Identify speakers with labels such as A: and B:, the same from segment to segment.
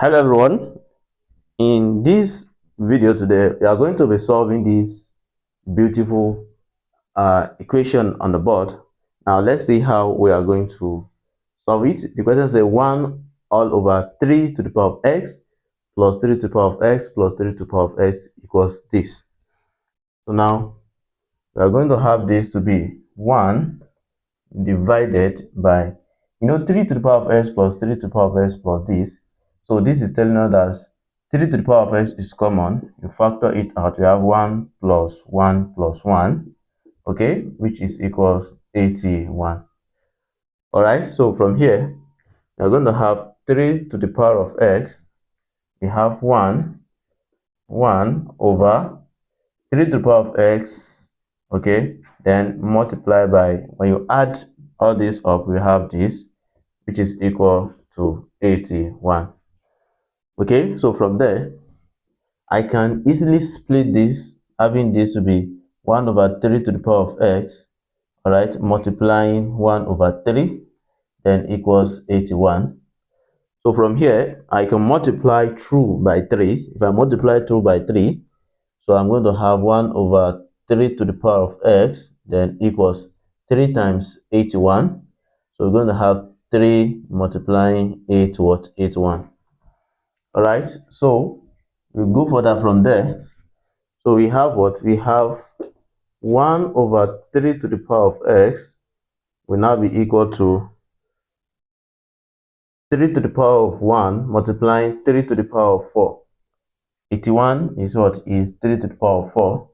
A: Hello everyone, in this video today we are going to be solving this beautiful equation on the board. Now let's see how we are going to solve it. The question says 1 all over 3 to the power of x plus 3 to the power of x plus 3 to the power of x equals this. So now we are going to have this to be 1 divided by 3 to the power of x plus 3 to the power of x plus this. So this is telling us that 3 to the power of x is common. You factor it out, you have 1 plus 1 plus 1, okay, which is equals 81. All right, so from here you're going to have 3 to the power of x. We have 1 over 3 to the power of x, okay, then multiply by, when you add all this up, we have this, which is equal to 81. Okay, so from there I can easily split this, having this to be 1 over 3 to the power of x, all right, multiplying 1 over 3, then equals 81. So from here I can multiply through by 3. If I multiply through by 3, so I'm going to have 1 over 3 to the power of x, then equals 3 times 81. So we're going to have 3 multiplying 8 what? 81. All right, so we go further from there. So we have what? We have 1 over 3 to the power of x will now be equal to 3 to the power of 1 multiplying 3 to the power of 4. 81 is what? Is 3 to the power of 4.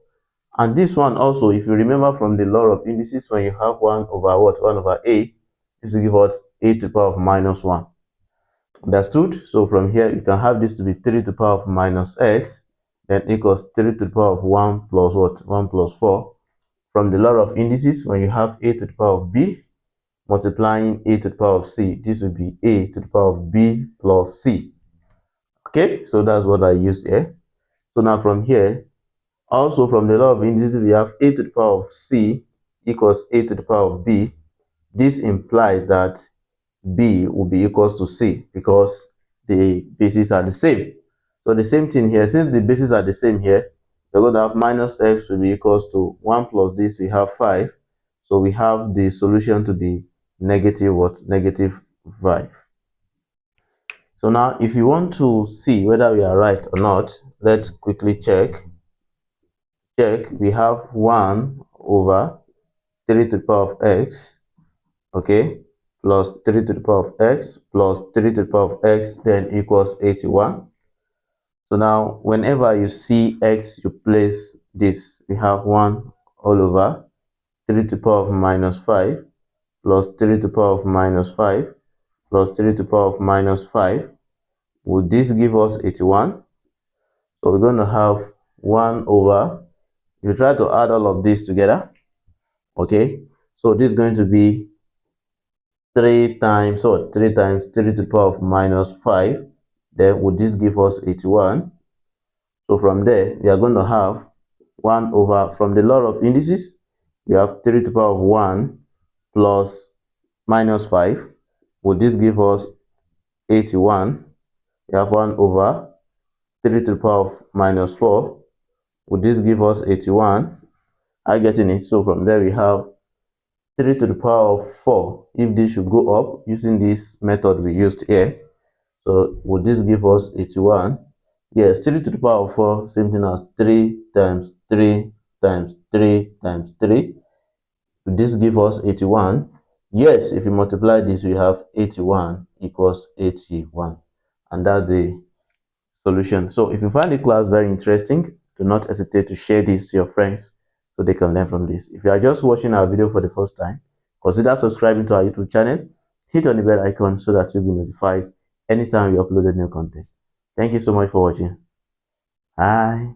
A: And this one also, if you remember from the law of indices, when you have 1 over what? 1 over a, this will give us a to the power of minus 1. Understood? So from here you can have this to be 3 to the power of minus x, then equals 3 to the power of 1 plus what? 1 plus 4. From the law of indices, when you have a to the power of b multiplying a to the power of c, this will be a to the power of b plus c. Okay, so that's what I used here. So now from here, also from the law of indices, we have a to the power of c equals a to the power of b. This implies that b will be equals to c because the bases are the same. So the same thing here, since the bases are the same here, we're going to have minus x will be equals to 1 plus this, we have 5. So we have the solution to be negative what? Negative 5. So now if you want to see whether we are right or not, let's quickly check. We have 1 over 3 to the power of x, okay, plus 3 to the power of x plus 3 to the power of x, then equals 81. So now whenever you see x, you place this. We have 1 all over 3 to the power of minus 5 plus 3 to the power of minus 5 plus 3 to the power of minus 5. Would this give us 81? So we're going to have 1 over, you try to add all of this together, okay, so this is going to be 3 times what? 3 times 3 to the power of minus 5. Then would this give us 81? So from there we are going to have 1 over, from the law of indices, we have 3 to the power of 1 plus minus 5. Would this give us 81? We have 1 over 3 to the power of minus 4. Would this give us 81? Are you getting it? So from there we have 3 to the power of 4. If this should go up using this method we used here, so would this give us 81? Yes, 3 to the power of 4, same thing as 3 times 3 times 3 times 3. Would this give us 81? Yes, if you multiply this, we have 81 equals 81. And that's the solution. So if you find the class very interesting, do not hesitate to share this to your friends so they can learn from this. If you are just watching our video for the first time, consider subscribing to our YouTube channel. Hit on the bell icon so that you'll be notified anytime we upload a new content. Thank you so much for watching. Bye.